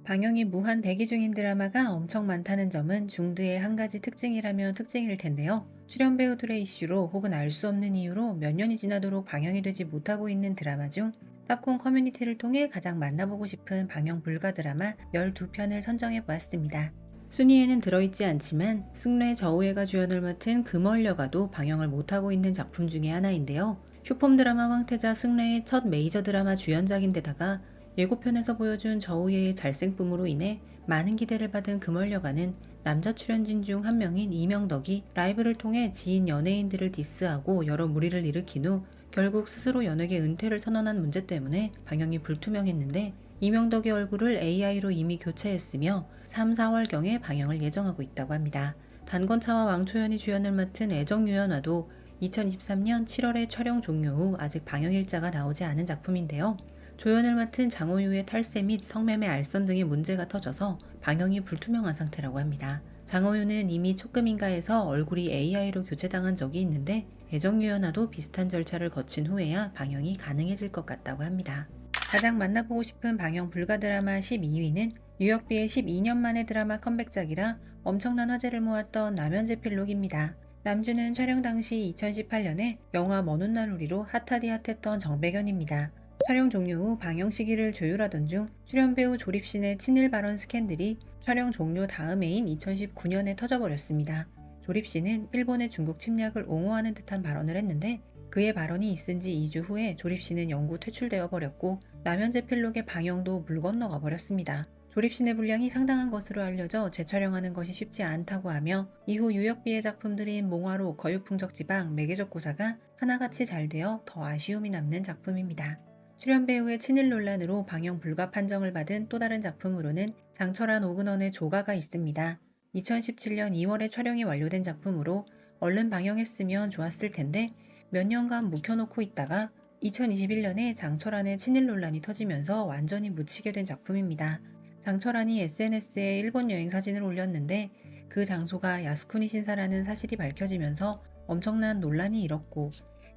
방영이 무한 대기 중인 드라마가 엄청 많다는 점은 중드의 한 가지 특징이라면 특징일 텐데요. 출연 배우들의 이슈로 혹은 알 수 없는 이유로 몇 년이 지나도록 방영이 되지 못하고 있는 드라마 중 팝콘 커뮤니티를 통해 가장 만나보고 싶은 방영 불가 드라마 12편을 선정해 보았습니다. 순위에는 들어있지 않지만 승래 저우혜가 주연을 맡은 금얼려가도 방영을 못하고 있는 작품 중에 하나인데요. 쇼폼 드라마 황태자 승래의 첫 메이저 드라마 주연작인데다가 예고편에서 보여준 저우혜의 잘생쁨으로 인해 많은 기대를 받은 금얼려가는 남자 출연진 중 한 명인 이명덕이 라이브를 통해 지인 연예인들을 디스하고 여러 무리를 일으킨 후 결국 스스로 연예계 은퇴를 선언한 문제 때문에 방영이 불투명했는데 이명덕의 얼굴을 AI로 이미 교체했으며 3, 4월경에 방영을 예정하고 있다고 합니다. 단건차와 왕초연이 주연을 맡은 애정유연화도 2023년 7월에 촬영 종료 후 아직 방영 일자가 나오지 않은 작품인데요. 조연을 맡은 장호유의 탈세 및 성매매 알선 등의 문제가 터져서 방영이 불투명한 상태라고 합니다. 장호유는 이미 촉금인가에서 얼굴이 AI로 교체당한 적이 있는데 애정유연화도 비슷한 절차를 거친 후에야 방영이 가능해질 것 같다고 합니다. 가장 만나보고 싶은 방영 불가 드라마 12위는 유혁비의 12년 만의 드라마 컴백작이라 엄청난 화제를 모았던 남현재필록입니다. 남주는 촬영 당시 2018년에 영화 먼 훗날 우리로 핫하디 핫했던 정백연입니다. 촬영 종료 후 방영 시기를 조율하던 중 출연 배우 조립신의 친일 발언 스캔들이 촬영 종료 다음 해인 2019년에 터져버렸습니다. 조립신은 일본의 중국 침략을 옹호하는 듯한 발언을 했는데 그의 발언이 있은 지 2주 후에 조립신은 영구 퇴출되어 버렸고 남현재필록의 방영도 물 건너가 버렸습니다. 조립신의 분량이 상당한 것으로 알려져 재촬영하는 것이 쉽지 않다고 하며 이후 유혁비의 작품들인 몽화로 거유풍적지방 매개적고사가 하나같이 잘 되어 더 아쉬움이 남는 작품입니다. 출연 배우의 친일 논란으로 방영 불가 판정을 받은 또 다른 작품으로는 장철환 오근원의 조가가 있습니다. 2017년 2월에 촬영이 완료된 작품으로 얼른 방영했으면 좋았을 텐데 몇 년간 묵혀놓고 있다가 2021년에 장철환의 친일 논란이 터지면서 완전히 묻히게 된 작품입니다. 장철환이 SNS에 일본 여행 사진을 올렸는데 그 장소가 야스쿠니 신사라는 사실이 밝혀지면서 엄청난 논란이 일었고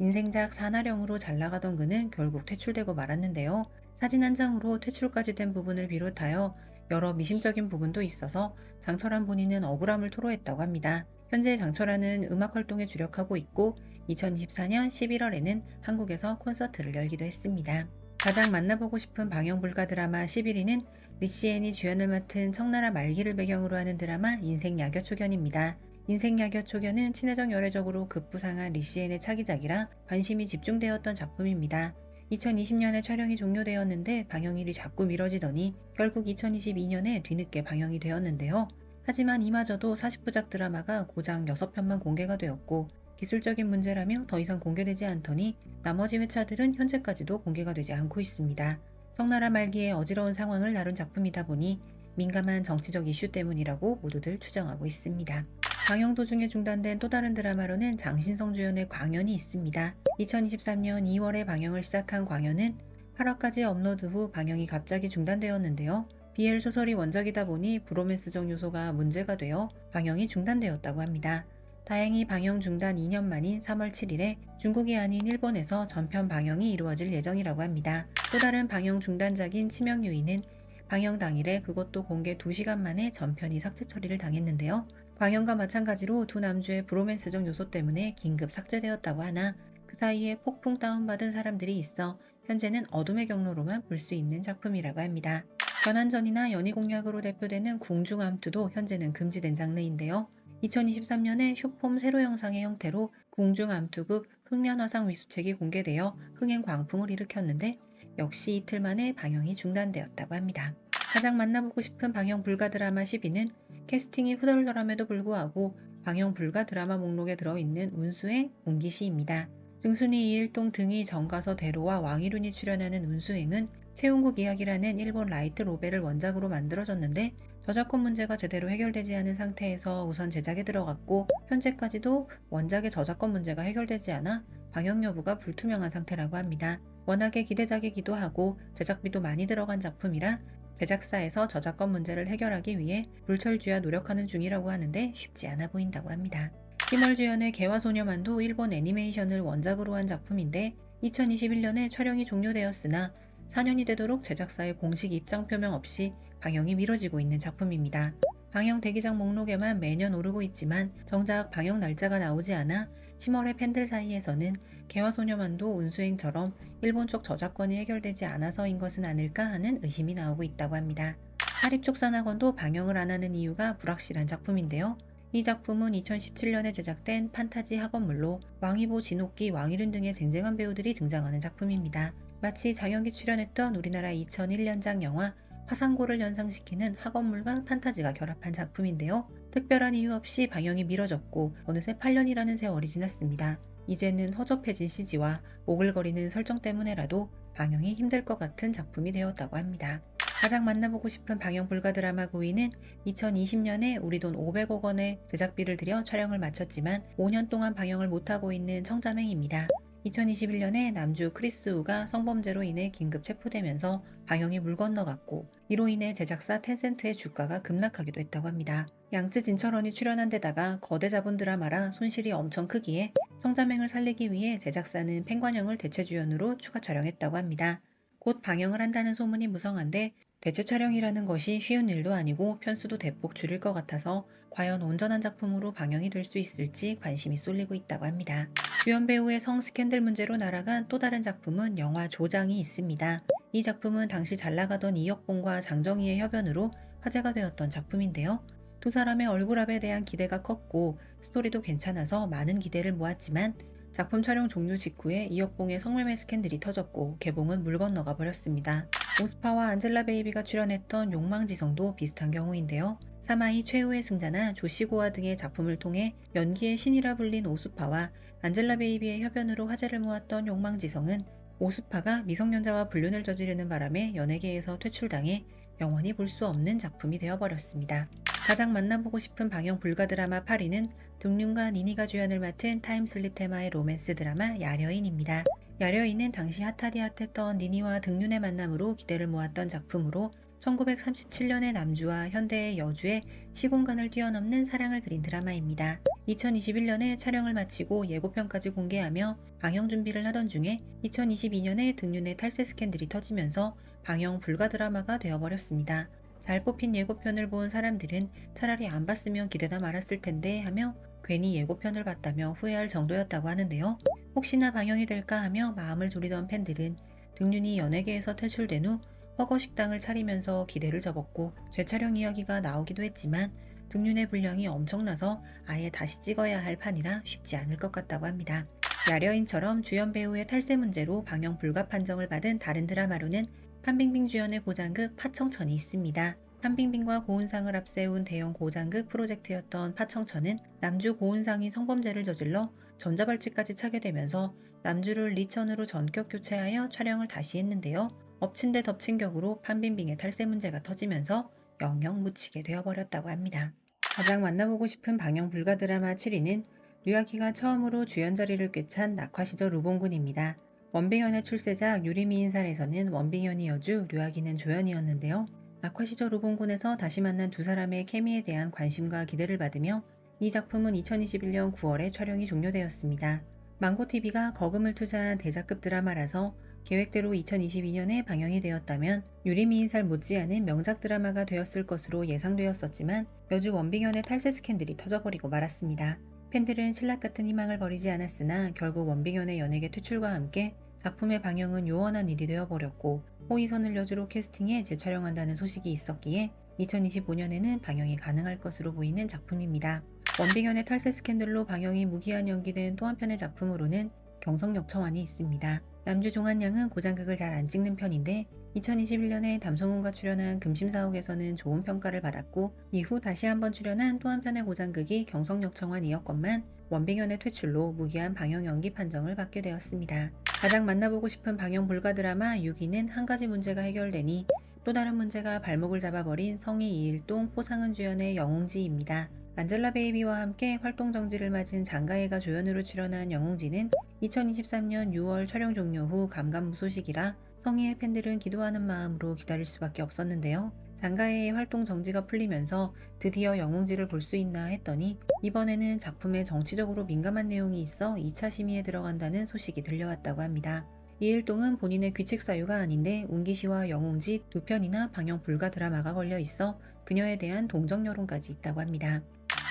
인생작 사나령으로 잘 나가던 그는 결국 퇴출되고 말았는데요. 사진 한 장으로 퇴출까지 된 부분을 비롯하여 여러 미심적인 부분도 있어서 장철환 본인은 억울함을 토로했다고 합니다. 현재 장철환은 음악 활동에 주력하고 있고 2024년 11월에는 한국에서 콘서트를 열기도 했습니다. 가장 만나보고 싶은 방영 불가 드라마 11위는 리시엔이 주연을 맡은 청나라 말기를 배경으로 하는 드라마 인생야겨초견입니다. 인생야겨초견은 친해적 열애적으로 급부상한 리시엔의 차기작이라 관심이 집중되었던 작품입니다. 2020년에 촬영이 종료되었는데 방영일이 자꾸 미뤄지더니 결국 2022년에 뒤늦게 방영이 되었는데요. 하지만 이마저도 40부작 드라마가 고작 6편만 공개가 되었고 기술적인 문제라며 더 이상 공개되지 않더니 나머지 회차들은 현재까지도 공개가 되지 않고 있습니다. 청나라 말기의 어지러운 상황을 다룬 작품이다 보니 민감한 정치적 이슈 때문이라고 모두들 추정하고 있습니다. 방영 도중에 중단된 또 다른 드라마로는 장신성 주연의 광연이 있습니다. 2023년 2월에 방영을 시작한 광연은 8화까지 업로드 후 방영이 갑자기 중단되었는데요. BL 소설이 원작이다 보니 브로맨스적 요소가 문제가 되어 방영이 중단되었다고 합니다. 다행히 방영 중단 2년 만인 3월 7일에 중국이 아닌 일본에서 전편 방영이 이루어질 예정이라고 합니다. 또 다른 방영 중단작인 치명유인은 방영 당일에 그것도 공개 2시간 만에 전편이 삭제 처리를 당했는데요. 광연과 마찬가지로 두 남주의 브로맨스적 요소 때문에 긴급 삭제되었다고 하나 그 사이에 폭풍 다운받은 사람들이 있어 현재는 어둠의 경로로만 볼 수 있는 작품이라고 합니다. 견환전이나 연희 공약으로 대표되는 궁중암투도 현재는 금지된 장르인데요. 2023년에 쇼폼 세로 영상의 형태로 궁중암투극 흥련화상 위수책이 공개되어 흥행 광풍을 일으켰는데 역시 이틀 만에 방영이 중단되었다고 합니다. 가장 만나보고 싶은 방영 불가 드라마 10위는 캐스팅이 후덜덜함에도 불구하고 방영 불가 드라마 목록에 들어있는 운수행 운기시입니다. 증순이 이일동 등이 정가서 대로와 왕이륜이 출연하는 운수행은 채운국 이야기라는 일본 라이트 노벨을 원작으로 만들어졌는데 저작권 문제가 제대로 해결되지 않은 상태에서 우선 제작에 들어갔고 현재까지도 원작의 저작권 문제가 해결되지 않아 방영 여부가 불투명한 상태라고 합니다. 워낙에 기대작이기도 하고 제작비도 많이 들어간 작품이라 제작사에서 저작권 문제를 해결하기 위해 불철주야 노력하는 중이라고 하는데 쉽지 않아 보인다고 합니다. 희멀 주연의 개화소녀만도 일본 애니메이션을 원작으로 한 작품인데 2021년에 촬영이 종료되었으나 4년이 되도록 제작사의 공식 입장 표명 없이 방영이 미뤄지고 있는 작품입니다. 방영 대기작 목록에만 매년 오르고 있지만 정작 방영 날짜가 나오지 않아 10월에 팬들 사이에서는 개화소녀만도 운수행처럼 일본 쪽 저작권이 해결되지 않아서인 것은 아닐까 하는 의심이 나오고 있다고 합니다. 사립족산학원도 방영을 안 하는 이유가 불확실한 작품인데요. 이 작품은 2017년에 제작된 판타지 학원물로 왕이보, 진옥기, 왕일윤 등의 쟁쟁한 배우들이 등장하는 작품입니다. 마치 장혁이 출연했던 우리나라 2001년작 영화 화상고를 연상시키는 학원물과 판타지가 결합한 작품인데요. 특별한 이유 없이 방영이 미뤄졌고 어느새 8년이라는 세월이 지났습니다. 이제는 허접해진 CG와 오글거리는 설정 때문에라도 방영이 힘들 것 같은 작품이 되었다고 합니다. 가장 만나보고 싶은 방영 불가 드라마 9위는 2020년에 우리 돈 500억 원의 제작비를 들여 촬영을 마쳤지만 5년 동안 방영을 못하고 있는 청자맹입니다. 2021년에 남주 크리스 우가 성범죄로 인해 긴급 체포되면서 방영이 물 건너갔고 이로 인해 제작사 텐센트의 주가가 급락하기도 했다고 합니다. 양쯔 진철원이 출연한 데다가 거대 자본 드라마라 손실이 엄청 크기에 청자맹을 살리기 위해 제작사는 팽관영을 대체주연으로 추가 촬영했다고 합니다. 곧 방영을 한다는 소문이 무성한데 대체 촬영이라는 것이 쉬운 일도 아니고 편수도 대폭 줄일 것 같아서 과연 온전한 작품으로 방영이 될 수 있을지 관심이 쏠리고 있다고 합니다. 주연 배우의 성 스캔들 문제로 날아간 또 다른 작품은 영화 조장이 있습니다. 이 작품은 당시 잘나가던 이혁봉과 장정희의 협연으로 화제가 되었던 작품인데요. 두 사람의 얼굴합에 대한 기대가 컸고 스토리도 괜찮아서 많은 기대를 모았지만 작품 촬영 종료 직후에 이혁봉의 성매매 스캔들이 터졌고 개봉은 물 건너가 버렸습니다. 오스파와 안젤라 베이비가 출연했던 욕망지성도 비슷한 경우인데요. 사마이 최후의 승자나 조시고아 등의 작품을 통해 연기의 신이라 불린 오스파와 안젤라 베이비의 협연으로 화제를 모았던 욕망지성은 오스파가 미성년자와 불륜을 저지르는 바람에 연예계에서 퇴출당해 영원히 볼 수 없는 작품이 되어버렸습니다. 가장 만나보고 싶은 방영 불가 드라마 8위는 등륜과 니니가 주연을 맡은 타임슬립 테마의 로맨스 드라마 야려인입니다. 야려인은 당시 핫하디 핫했던 니니와 등륜의 만남으로 기대를 모았던 작품으로 1937년의 남주와 현대의 여주의 시공간을 뛰어넘는 사랑을 그린 드라마입니다. 2021년에 촬영을 마치고 예고편까지 공개하며 방영 준비를 하던 중에 2022년에 등륜의 탈세 스캔들이 터지면서 방영 불가 드라마가 되어버렸습니다. 잘 뽑힌 예고편을 본 사람들은 차라리 안 봤으면 기대다 말았을 텐데 하며 괜히 예고편을 봤다며 후회할 정도였다고 하는데요. 혹시나 방영이 될까 하며 마음을 졸이던 팬들은 등륜이 연예계에서 퇴출된 후 허거식당을 차리면서 기대를 접었고 재촬영 이야기가 나오기도 했지만 등륜의 분량이 엄청나서 아예 다시 찍어야 할 판이라 쉽지 않을 것 같다고 합니다. 야려인처럼 주연 배우의 탈세 문제로 방영 불가 판정을 받은 다른 드라마로는 판빙빙 주연의 고장극 파청천이 있습니다. 판빙빙과 고은상을 앞세운 대형 고장극 프로젝트였던 파청천은 남주 고은상이 성범죄를 저질러 전자발찌까지 차게 되면서 남주를 리천으로 전격 교체하여 촬영을 다시 했는데요. 엎친 데 덮친 격으로 판빙빙의 탈세 문제가 터지면서 영영 묻히게 되어버렸다고 합니다. 가장 만나보고 싶은 방영 불가 드라마 7위는 류아기가 처음으로 주연 자리를 꿰찬 낙화시절 우봉군입니다. 원빙현의 출세작 유리미인살에서는 원빙현이 여주, 류아기는 조연이었는데요. 낙화시절 우봉군에서 다시 만난 두 사람의 케미에 대한 관심과 기대를 받으며 이 작품은 2021년 9월에 촬영이 종료되었습니다. 망고TV가 거금을 투자한 대작급 드라마라서 계획대로 2022년에 방영이 되었다면 유리미인살 못지않은 명작 드라마가 되었을 것으로 예상되었었지만 여주 원빙현의 탈세 스캔들이 터져버리고 말았습니다. 팬들은 신락 같은 희망을 버리지 않았으나 결국 원빙현의 연예계 퇴출과 함께 작품의 방영은 요원한 일이 되어버렸고 호이선을 여주로 캐스팅해 재촬영한다는 소식이 있었기에 2025년에는 방영이 가능할 것으로 보이는 작품입니다. 원빙현의 탈세 스캔들로 방영이 무기한 연기된 또 한편의 작품으로는 경성역청환이 있습니다. 남주 종한양은 고장극을 잘 안 찍는 편인데 2021년에 담성훈과 출연한 금심사옥에서는 좋은 평가를 받았고 이후 다시 한번 출연한 또 한편의 고장극이 경성역청환이었건만 원빙현의 퇴출로 무기한 방영 연기 판정을 받게 되었습니다. 가장 만나보고 싶은 방영 불가 드라마 6위는 한 가지 문제가 해결되니 또 다른 문제가 발목을 잡아버린 성희 이일동, 호상은 주연의 영웅지입니다. 안젤라 베이비와 함께 활동 정지를 맞은 장가혜가 조연으로 출연한 영웅지는 2023년 6월 촬영 종료 후 감감무소식이라 성희의 팬들은 기도하는 마음으로 기다릴 수밖에 없었는데요. 장가혜의 활동 정지가 풀리면서 드디어 영웅지를 볼 수 있나 했더니 이번에는 작품에 정치적으로 민감한 내용이 있어 2차 심의에 들어간다는 소식이 들려왔다고 합니다. 이일동은 본인의 귀책 사유가 아닌데 운기시와 영웅지 두 편이나 방영 불가 드라마가 걸려 있어 그녀에 대한 동정 여론까지 있다고 합니다.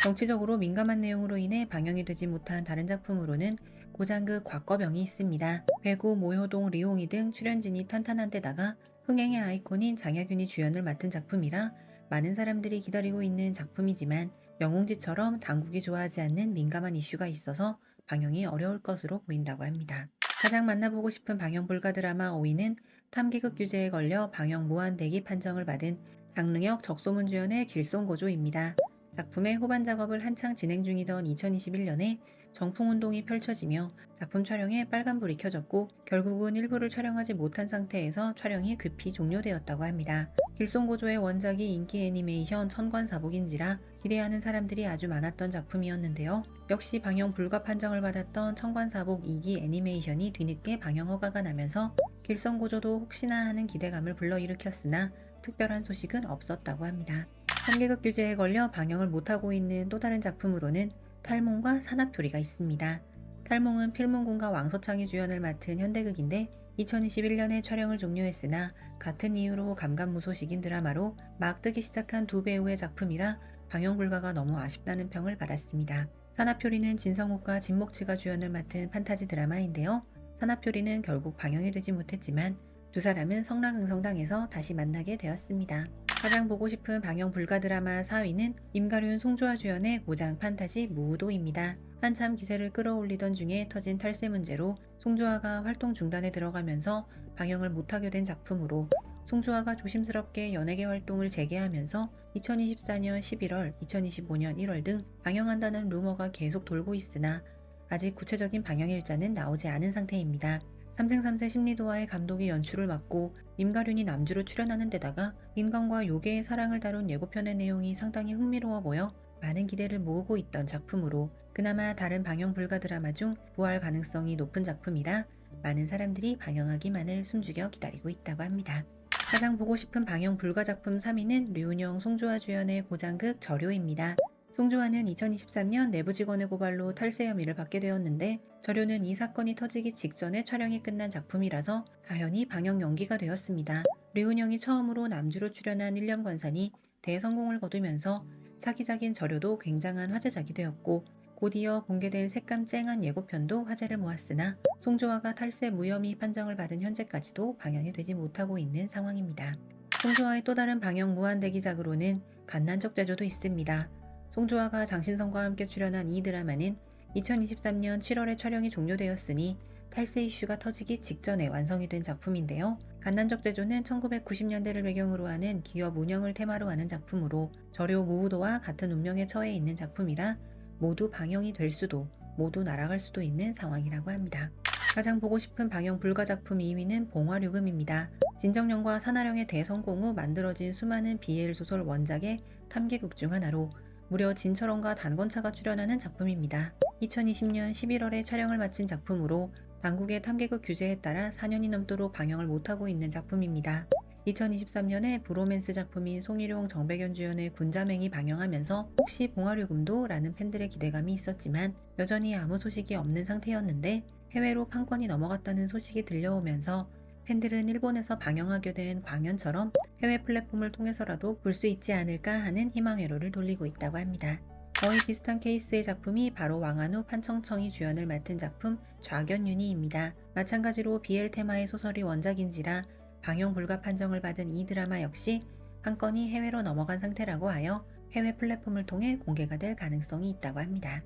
정치적으로 민감한 내용으로 인해 방영이 되지 못한 다른 작품으로는 고장극 곽거병이 있습니다. 배구 모효동 리홍이 등 출연진이 탄탄한 데다가 흥행의 아이콘인 장혜균이 주연을 맡은 작품이라 많은 사람들이 기다리고 있는 작품이지만 영웅지처럼 당국이 좋아하지 않는 민감한 이슈가 있어서 방영이 어려울 것으로 보인다고 합니다. 가장 만나보고 싶은 방영 불가 드라마 5위는 탐기극 규제에 걸려 방영 무한 대기 판정을 받은 장릉혁 적소문 주연의 길송고조입니다. 작품의 후반 작업을 한창 진행 중이던 2021년에 정풍운동이 펼쳐지며 작품 촬영에 빨간불이 켜졌고 결국은 일부를 촬영하지 못한 상태에서 촬영이 급히 종료되었다고 합니다. 길송고조의 원작이 인기 애니메이션 천관사복인지라 기대하는 사람들이 아주 많았던 작품이었는데요. 역시 방영 불가 판정을 받았던 천관사복 2기 애니메이션이 뒤늦게 방영 허가가 나면서 길송고조도 혹시나 하는 기대감을 불러일으켰으나 특별한 소식은 없었다고 합니다. 3계급 규제에 걸려 방영을 못하고 있는 또 다른 작품으로는 탈몽과 산하표리가 있습니다. 탈몽은 필문군과 왕서창이 주연을 맡은 현대극인데 2021년에 촬영을 종료했으나 같은 이유로 감감무소식인 드라마로 막 뜨기 시작한 두 배우의 작품이라 방영 불가가 너무 아쉽다는 평을 받았습니다. 산하표리는 진성욱과 진목치가 주연을 맡은 판타지 드라마인데요. 산하표리는 결국 방영이 되지 못했지만 두 사람은 성랑흥성당에서 다시 만나게 되었습니다. 가장 보고 싶은 방영 불가 드라마 4위는 임가륜 송조아 주연의 고장 판타지 무우도입니다. 한참 기세를 끌어올리던 중에 터진 탈세 문제로 송조아가 활동 중단에 들어가면서 방영을 못하게 된 작품으로 송조아가 조심스럽게 연예계 활동을 재개하면서 2024년 11월, 2025년 1월 등 방영한다는 루머가 계속 돌고 있으나 아직 구체적인 방영 일자는 나오지 않은 상태입니다. 삼생삼세 심리도와의 감독이 연출을 맡고 임가륜이 남주로 출연하는 데다가 인간과 요괴의 사랑을 다룬 예고편의 내용이 상당히 흥미로워 보여 많은 기대를 모으고 있던 작품으로 그나마 다른 방영 불가 드라마 중 부활 가능성이 높은 작품이라 많은 사람들이 방영하기만을 숨죽여 기다리고 있다고 합니다. 가장 보고 싶은 방영 불가 작품 3위는 류은영, 송조아 주연의 고장극 절효입니다. 송조아는 2023년 내부 직원의 고발로 탈세 혐의를 받게 되었는데 절효는 이 사건이 터지기 직전에 촬영이 끝난 작품이라서 사연이 방영 연기가 되었습니다. 류은영이 처음으로 남주로 출연한 1년 관산이 대성공을 거두면서 차기작인 절효도 굉장한 화제작이 되었고 곧이어 공개된 색감 쨍한 예고편도 화제를 모았으나 송조아가 탈세 무혐의 판정을 받은 현재까지도 방영이 되지 못하고 있는 상황입니다. 송조아의 또 다른 방영 무한대기작으로는 갓난적 제조도 있습니다. 송조아가 장신성과 함께 출연한 이 드라마는 2023년 7월에 촬영이 종료되었으니 탈세 이슈가 터지기 직전에 완성이 된 작품인데요. 갓난적 제조는 1990년대를 배경으로 하는 기업 운영을 테마로 하는 작품으로 절효 무우도와 같은 운명에 처해 있는 작품이라 모두 방영이 될 수도 모두 날아갈 수도 있는 상황이라고 합니다. 가장 보고 싶은 방영 불가 작품 2위는 봉화류금입니다. 진정령과 산하령의 대성공 후 만들어진 수많은 BL 소설 원작의 탐기극 중 하나로 무려 진철원과 단권차가 출연하는 작품입니다. 2020년 11월에 촬영을 마친 작품으로 당국의 탐계극 규제에 따라 4년이 넘도록 방영을 못하고 있는 작품입니다. 2023년에 브로맨스 작품인 송일용, 정백연 주연의 군자맹이 방영하면서 혹시 봉화류금도? 라는 팬들의 기대감이 있었지만 여전히 아무 소식이 없는 상태였는데 해외로 판권이 넘어갔다는 소식이 들려오면서 팬들은 일본에서 방영하게 된 광연처럼 해외 플랫폼을 통해서라도 볼 수 있지 않을까 하는 희망 회로를 돌리고 있다고 합니다. 거의 비슷한 케이스의 작품이 바로 왕한우, 판청청이 주연을 맡은 작품 좌견윤희입니다. 마찬가지로 BL 테마의 소설이 원작인지라 방영 불가 판정을 받은 이 드라마 역시 판권이 해외로 넘어간 상태라고 하여 해외 플랫폼을 통해 공개가 될 가능성이 있다고 합니다.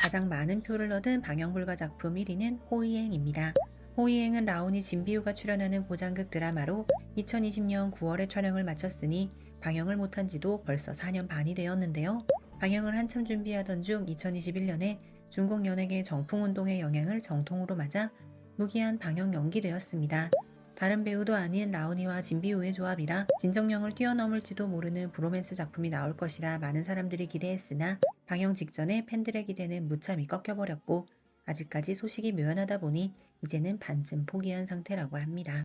가장 많은 표를 얻은 방영 불가 작품 1위는 호이행입니다. 호이행은 라온이 진비우가 출연하는 고장극 드라마로 2020년 9월에 촬영을 마쳤으니 방영을 못한 지도 벌써 4년 반이 되었는데요. 방영을 한참 준비하던 중 2021년에 중국 연예계 정풍운동의 영향을 정통으로 맞아 무기한 방영 연기되었습니다. 다른 배우도 아닌 라온이와 진비우의 조합이라 진정령을 뛰어넘을지도 모르는 브로맨스 작품이 나올 것이라 많은 사람들이 기대했으나 방영 직전에 팬들의 기대는 무참히 꺾여버렸고 아직까지 소식이 묘연하다 보니 이제는 반쯤 포기한 상태라고 합니다.